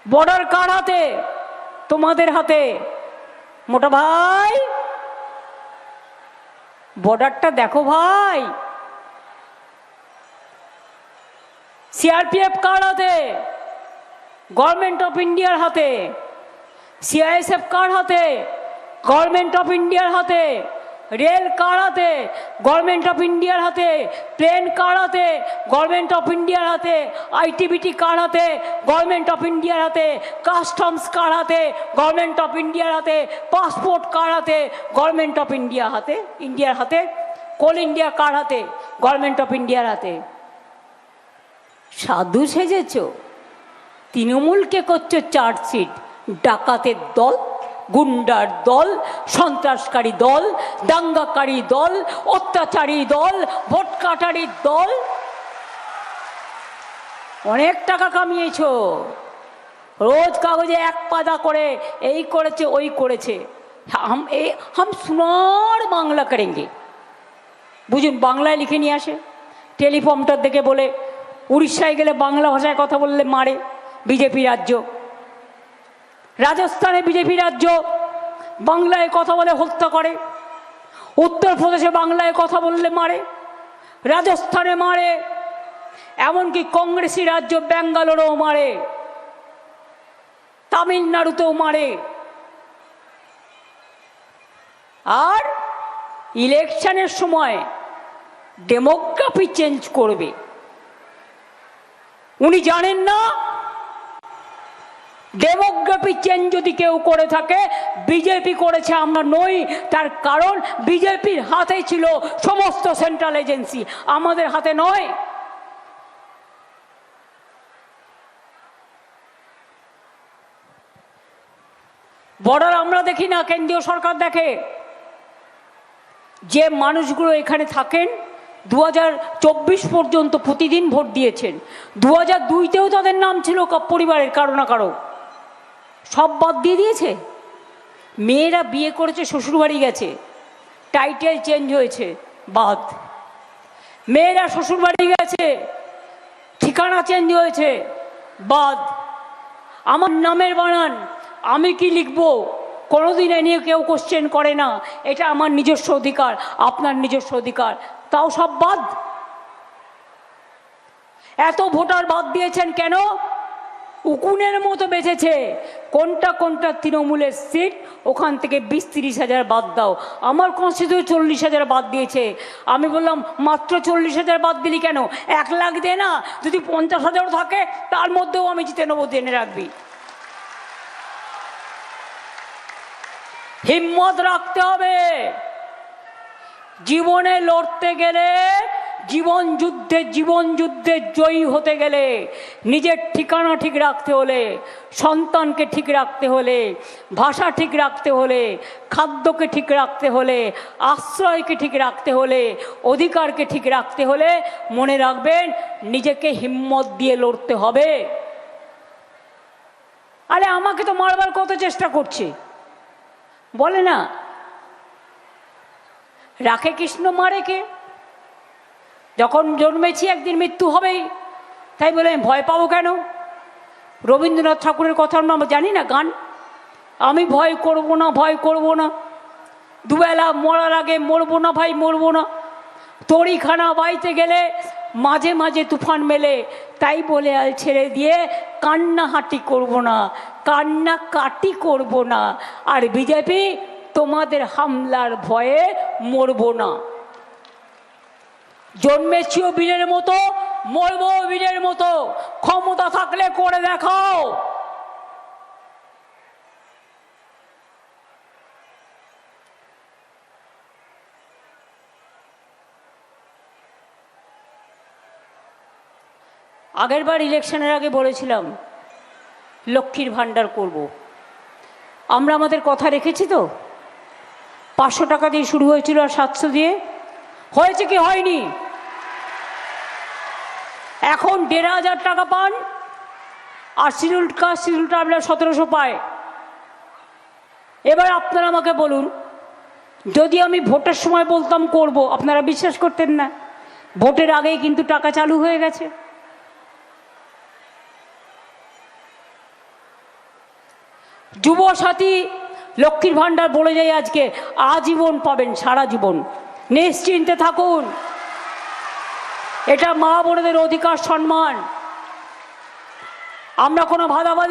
Border কার হাতে? তোমাদের হাতে। মোটা ভাই বর্ডারটা দেখো ভাই। সিআরপিএফ কার হাতে? গভর্নমেন্ট অফ ইন্ডিয়ার হাতে। সিআইএসএফ কার হাতে? গভর্নমেন্ট অফ ইন্ডিয়ার হাতে। রেল কার হাতে? গভর্নমেন্ট অফ ইন্ডিয়ার হাতে। প্লেন কার হাতে? গভর্নমেন্ট অফ ইন্ডিয়ার হাতে। আইটিবিটি কার হাতে? গভর্নমেন্ট অফ ইন্ডিয়ার হাতে। কাস্টমস কার হাতে? গভর্নমেন্ট অফ ইন্ডিয়ার হাতে। পাসপোর্ট কার হাতে? গভর্নমেন্ট অফ ইন্ডিয়া হাতে, ইন্ডিয়ার হাতে। কোল ইন্ডিয়া কার হাতে? গভর্নমেন্ট অফ ইন্ডিয়ার হাতে। সাধু সেজেছ, তৃণমূলকে করছো চার্জশিট। ডাকাতের দল, গুন্ডার দল, সন্ত্রাসকারী দল, দাঙ্গাকারী দল, অত্যাচারী দল, ভোট কাটারির দল। অনেক টাকা কামিয়েছ, রোজ কাগজে এক পাতা করে এই করেছে ওই করেছে। হাম সোনার বাংলা করেঙ্গে। বুঝুন, বাংলায় লিখে নিয়ে আসে, টেলিফর্মটার দেখে বলে উড়িষ্যায় গেলে বাংলা ভাষায় কথা বললে মারে। বিজেপি রাজ্য, রাজস্থানে বিজেপি রাজ্য, বাংলায় কথা বলে হত্যা করে। উত্তরপ্রদেশে বাংলায় কথা বললে মারে, রাজস্থানে মারে, এমনকি কংগ্রেসি রাজ্য ব্যাঙ্গালোরেও মারে, তামিলনাড়ুতেও মারে। আর ইলেকশনের সময় ডেমোগ্রাফি চেঞ্জ করবে। উনি জানেন না ডেমোগ্রাফি চেঞ্জ যদি কেউ করে থাকে বিজেপি করেছে, আমরা নই। তার কারণ বিজেপির হাতে ছিল সমস্ত সেন্ট্রাল এজেন্সি, আমাদের হাতে নয়। বর্ডার আমরা দেখি না, কেন্দ্রীয় সরকার দেখে। যে মানুষগুলো এখানে থাকেন 2024 পর্যন্ত প্রতিদিন ভোট দিয়েছেন। 2002তেও তাদের নাম ছিল পরিবারের কারো না কারো, সব বাদ দিয়ে দিয়েছে। মেয়েরা বিয়ে করেছে, শ্বশুরবাড়ি গেছে, টাইটেল চেঞ্জ হয়েছে, বাদ। মেয়েরা শ্বশুরবাড়ি গেছে, ঠিকানা চেঞ্জ হয়েছে, বাদ। আমার নামের বানান, আমি কি লিখবো, কোনোদিন এ নিয়ে কেউ কোশ্চেন করে না। এটা আমার নিজস্ব অধিকার, আপনার নিজস্ব অধিকার, তাও সব বাদ। এত ভোটার বাদ দিয়েছেন কেন? উকুনের মতো বেঁচেছে। কোনটা কোনটা তৃণমূলের সিট, ওখান থেকে 20-30 হাজার বাদ দাও। আমার কনস্টিটিউশন 40,000 বাদ দিয়েছে। আমি বললাম মাত্র 40,000 বাদ দিলি কেন? 1 লাখ দে না, যদি 50,000 থাকে তার মধ্যেও আমি জিতে নেবো, জেনে রাখবি। হিম্মত রাখতে হবে। জীবনে লড়তে গেলে, জীবন যুদ্ধে জয়ী হতে গেলে নিজের ঠিকানা ঠিক রাখতে হলে, সন্তানকে ঠিক রাখতে হলে, ভাষা ঠিক রাখতে হলে, খাদ্যকে ঠিক রাখতে হলে, আশ্রয়কে ঠিক রাখতে হলে, অধিকারকে ঠিক রাখতে হলে মনে রাখবেন নিজেকে হিম্মত দিয়ে লড়তে হবে। আরে আমাকে তো মারবার কত চেষ্টা করছে, বলে না রাখে কৃষ্ণ মারে কে? যখন জন্মেছি একদিন মৃত্যু হবেই, তাই বলে আমি ভয় পাবো কেন? রবীন্দ্রনাথ ঠাকুরের কথা আমরা জানি না গান, আমি ভয় করব না, ভয় করব না, দুবেলা মরার আগে মরবো না ভাই, মরবো না। তরিখানা বাইতে গেলে মাঝে মাঝে তুফান মেলে, তাই বলে আল ছেড়ে দিয়ে কান্নাহাটি করব না, কান্না কাটি করব না। আর বিজেপি তোমাদের হামলার ভয়ে মরবো না। জন্মেছিও বীরের মতো, মরবো বীরের মতো। ক্ষমতা থাকলে করে দেখাও। আগের বার ইলেকশনের আগে বলেছিলাম লক্ষ্মীর ভাণ্ডার করব। আমরা আমাদের কথা রেখেছি তো। 500 টাকা দিয়ে শুরু হয়েছিল, আর 700 দিয়ে হয়েছে কি হয়নি? এখন 1,500 টাকা পান, আর শিডিউল কাস্ট, শিডিউল ট্রাইবেল 1700 পায়। এবার আপনারা আমাকে বলুন, যদি আমি ভোটের সময় বলতাম করব, আপনারা বিশ্বাস করতেন না। ভোটের আগেই কিন্তু টাকা চালু হয়ে গেছে। যুবসাথী লক্ষ্মীর ভাণ্ডার বলে যাই আজকে, আজীবন পাবেন, সারা জীবন, নিশ্চিন্তে থাকুন। এটা মা বোনেদের অধিকার, সম্মান। আমরা কোনো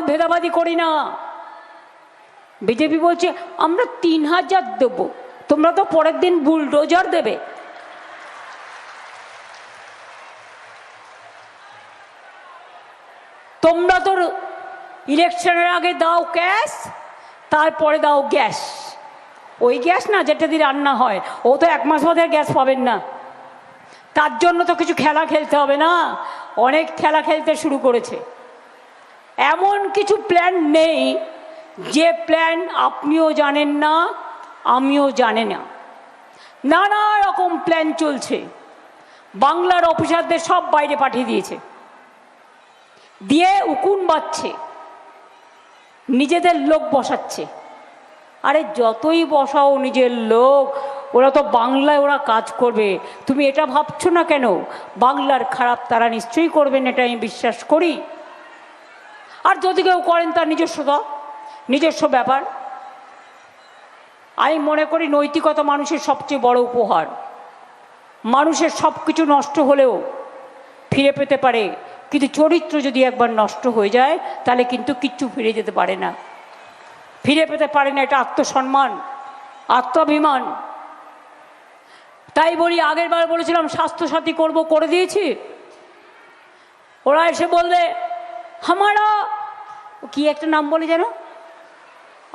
ভেদাভেদি করি না। বিজেপি বলছে আমরা 3000 দেব, তোমরা তো পরের দিন বুলডোজার দেবে। তোমরা তো ইলেকশনের আগে দাও ক্যাশ, তারপরে দাও গ্যাস। ওই গ্যাস না যেটা দিয়ে রান্না হয়, ও তো 1 মাস বাদে গ্যাস পাবেন না। তার জন্য তো কিছু খেলা খেলতে হবে না, অনেক খেলা খেলতে শুরু করেছে। এমন কিছু প্ল্যান নেই যে প্ল্যান আপনিও জানেন না, আমিও জানি না। নানা রকম প্ল্যান চলছে। বাংলার অফিসারদের সব বাইরে পাঠিয়ে দিয়েছে, দিয়ে উকুন বাজছে, নিজেদের লোক বসাচ্ছে। আরে যতই বসাও নিজের লোক, ওরা তো বাংলায় ওরা কাজ করবে। তুমি এটা ভাবছো না কেন? বাংলার খারাপ তারা নিশ্চয়ই করবেন, এটা আমি বিশ্বাস করি। আর যদি কেউ করেন তার নিজস্ব ব্যাপার। আমি মনে করি নৈতিকতা মানুষের সবচেয়ে বড় উপহার। মানুষের সব কিছু নষ্ট হলেও ফিরে পেতে পারে, কিন্তু চরিত্র যদি একবার নষ্ট হয়ে যায় তাহলে কিন্তু কিচ্ছু ফিরে যেতে পারে না, ফিরে পেতে পারে না। এটা আত্মসম্মান, আত্মাভিমান। তাই বলি, আগের বার বলেছিলাম স্বাস্থ্যসাথী করব, করে দিয়েছি। ওরা এসে বলবে হামারা, কি একটা নাম বলে যেন,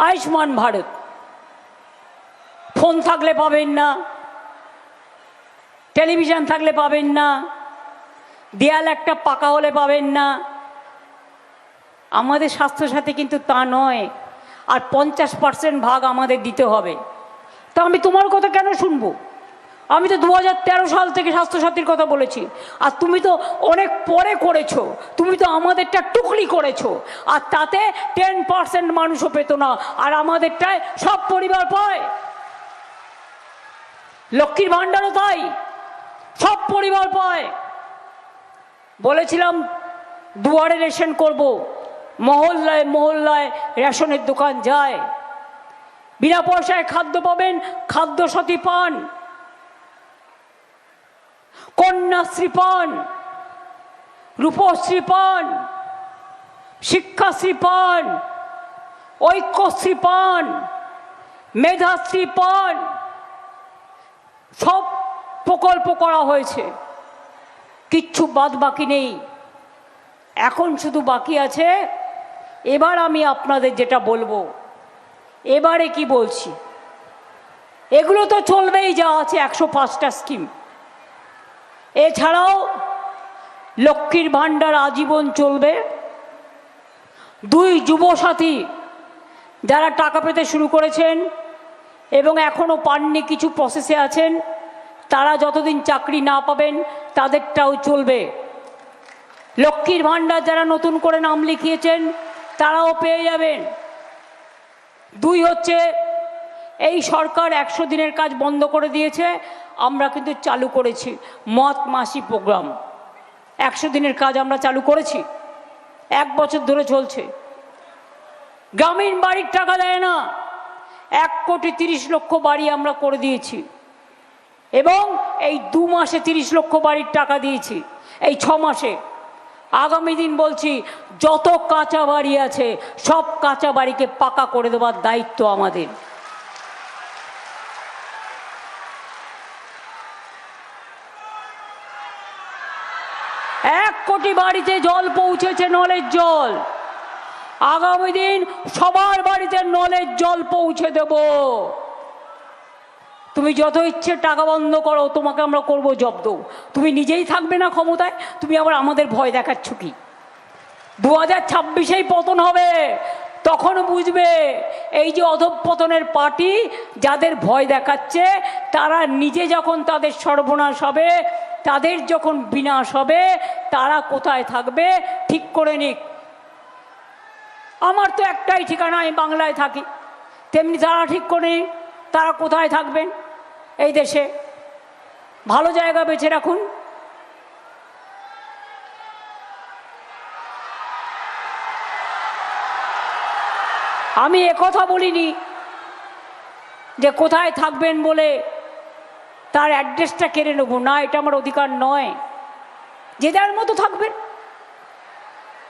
আয়ুষ্মান ভারত। ফোন থাকলে পাবেন না, টেলিভিশন থাকলে পাবেন না, দেয়াল একটা পাকা হলে পাবেন না। আমাদের স্বাস্থ্যসাথী কিন্তু তা নয়। আর 50% ভাগ আমাদের দিতে হবে। তা আমি তোমার কথা কেন শুনবো? আমি তো 2013 সাল থেকে স্বাস্থ্যসাথীর কথা বলেছি, আর তুমি তো অনেক পরে করেছো। তুমি তো আমাদেরটা টুকলি করেছো, আর তাতে 10% মানুষও পেত না, আর আমাদেরটায় সব পরিবার পায়। লক্ষ্মীর ভাণ্ডারও তাই, সব পরিবার পায়। বলেছিলাম দুয়ারে রেশন করব, মহল্লায় মহল্লায় রেশনের দোকান যায়, বিনা পয়সায় খাদ্য পাবেন, খাদ্যসাথী পান, কন্যাশ্রী পান, রূপশ্রী পান, শিক্ষাশ্রী পান, ঐক্যশ্রী পান, মেধাশ্রী পান। সব প্রকল্প করা হয়েছে, কিচ্ছু বাদ বাকি নেই। এখন শুধু বাকি আছে, এবার আমি আপনাদের যেটা বলবো, এবারে কি বলছি, এগুলো তো চলবেই, যা আছে 105টা স্কিম। এছাড়াও লক্ষ্মীর ভাণ্ডার আজীবন চলবে। 2 যুবসাথী যারা টাকা পেতে শুরু করেছেন এবং এখনও পাননি, কিছু প্রসেসে আছেন, তারা যতদিন চাকরি না পাবেন তাদেরটাও চলবে। লক্ষ্মীর ভাণ্ডার যারা নতুন করে নাম লিখিয়েছেন তারাও পেয়ে যাবেন। 2 হচ্ছে, এই সরকার 100 দিনের কাজ বন্ধ করে দিয়েছে, আমরা কিন্তু চালু করেছি মত মাসি প্রোগ্রাম। 100 দিনের কাজ আমরা চালু করেছি, 1 বছর ধরে চলছে। গ্রামীণ বাড়ির টাকা দেয় না, 1,30,00,000 বাড়ি আমরা করে দিয়েছি, এবং এই 2 মাসে 30 লক্ষ বাড়ির টাকা দিয়েছি, এই 6 মাসে। আগামী দিন বলছি, যত কাঁচা বাড়ি আছে সব কাঁচা বাড়িকে পাকা করে দেওয়ার দায়িত্ব আমাদের। এক কোটি বাড়িতে জল পৌঁছেছে, নলের জল। আগামী দিন সবার বাড়িতে নলের জল পৌঁছে দেব। তুমি যত ইচ্ছে টাকা বন্ধ করো, তোমাকে আমরা করবো জব্দ। তুমি নিজেই থাকবে না ক্ষমতায়, তুমি আবার আমাদের ভয় দেখাচ্ছ কি? 2026-এই পতন হবে, তখন বুঝবে এই যে অধঃপতনের পার্টি যাদের ভয় দেখাচ্ছে, তারা নিজে যখন তাদের সর্বনাশ হবে, তাদের যখন বিনাশ হবে, তারা কোথায় থাকবে ঠিক করে নিক। আমার তো একটাই ঠিকানা, আমি বাংলায় থাকি, তেমনি তারা ঠিক করে নিক তারা কোথায় থাকবেন এই দেশে। ভালো জায়গা বেছে রাখুন। আমি একথা বলিনি যে কোথায় থাকবেন বলে তার অ্যাড্রেসটা কেড়ে নেবো, না, এটা আমার অধিকার নয়। যে যার মতো থাকবেন।